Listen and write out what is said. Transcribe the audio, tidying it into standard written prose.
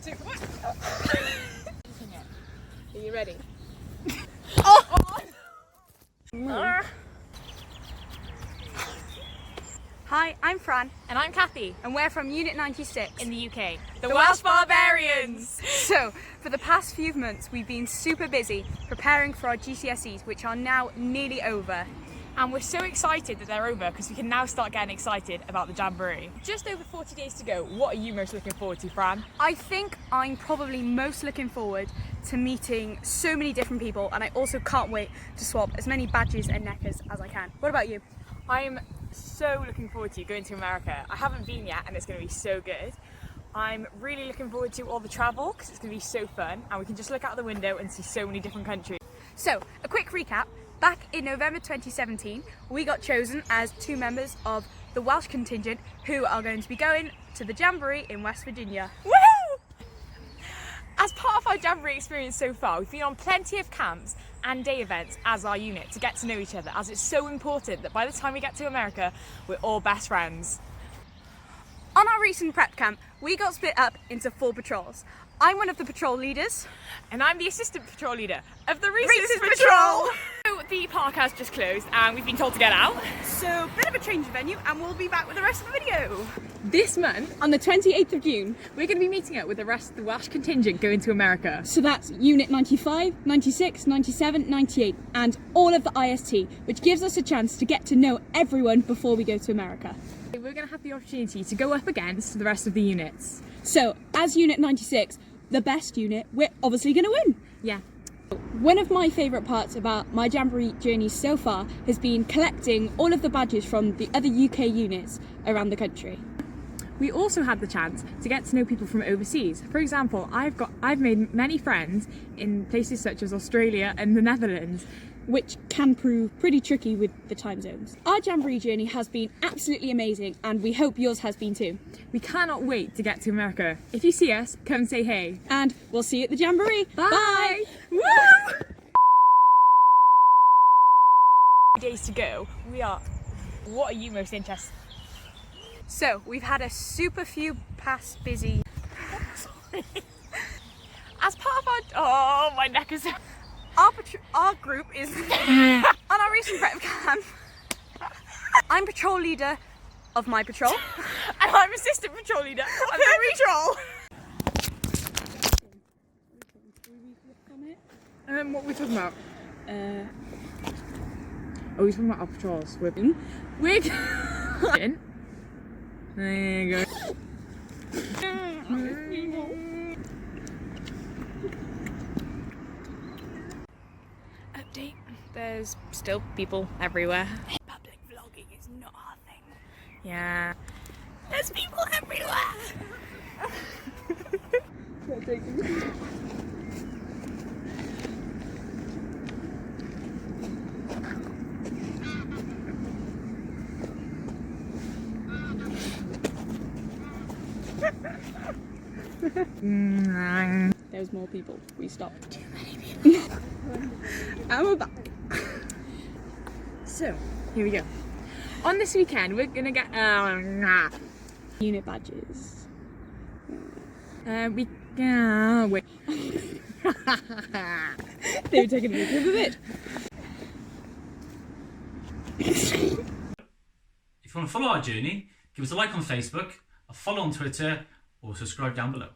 2, 1. Are you ready? Hi, I'm Fran. And I'm Kathy. And we're from Unit 96 In the UK. The Welsh Baabarians! So, for the past few months we've been super busy preparing for our GCSEs, which are now nearly over. And we're so excited that they're over because we can now start getting excited about the Jamboree. Just over 40 days to go. What are you most looking forward to, Fran? I think I'm probably most looking forward to meeting so many different people, and I also can't wait to swap as many badges and neckers as I can. What about you? I'm so looking forward to going to America. I haven't been yet and it's going to be so good. I'm really looking forward to all the travel because it's going to be so fun and we can just look out the window and see so many different countries. So, a quick recap. Back in November 2017, we got chosen as 2 members of the Welsh Contingent who are going to be going to the Jamboree in West Virginia. Woohoo! As part of our Jamboree experience so far, we've been on plenty of camps and day events as our unit to get to know each other, as it's so important that by the time we get to America, we're all best friends. On our recent prep camp, we got split up into 4 patrols. I'm one of the patrol leaders. And I'm the assistant patrol leader of the Reese's Patrol! So the park has just closed and we've been told to get out. So, bit of a change of venue and we'll be back with the rest of the video. This month, on the 28th of June, we're going to be meeting up with the rest of the Welsh Contingent going to America. So that's Unit 95, 96, 97, 98 and all of the IST, which gives us a chance to get to know everyone before we go to America. We're going to have the opportunity to go up against the rest of the units. So, as Unit 96, the best unit, we're obviously going to win. Yeah. One of my favourite parts about my Jamboree journey so far has been collecting all of the badges from the other UK units around the country. We also had the chance to get to know people from overseas. For example, I've made many friends in places such as Australia and the Netherlands, which can prove pretty tricky with the time zones. Our Jamboree journey has been absolutely amazing and we hope yours has been too. We cannot wait to get to America. If you see us, come say hey. And we'll see you at the Jamboree. Bye! Bye. Woo! Days to go. What are you most interested in? So, we've had a super few past busy... As part of our... my neck is... Our group is on our recent prep camp. I'm patrol leader of my patrol. And I'm assistant patrol leader of the patrol. What are we talking about? We're talking about our patrols. We're in. There you go. Update. There's still people everywhere. Public vlogging is not our thing. Yeah. There's people everywhere. There's more people. We stopped. Too many people. And we're back. So, here we go. On this weekend, we're gonna get Unit badges. wait. They were taking a picture of it. If you want to follow our journey, give us a like on Facebook, a follow on Twitter, or subscribe down below.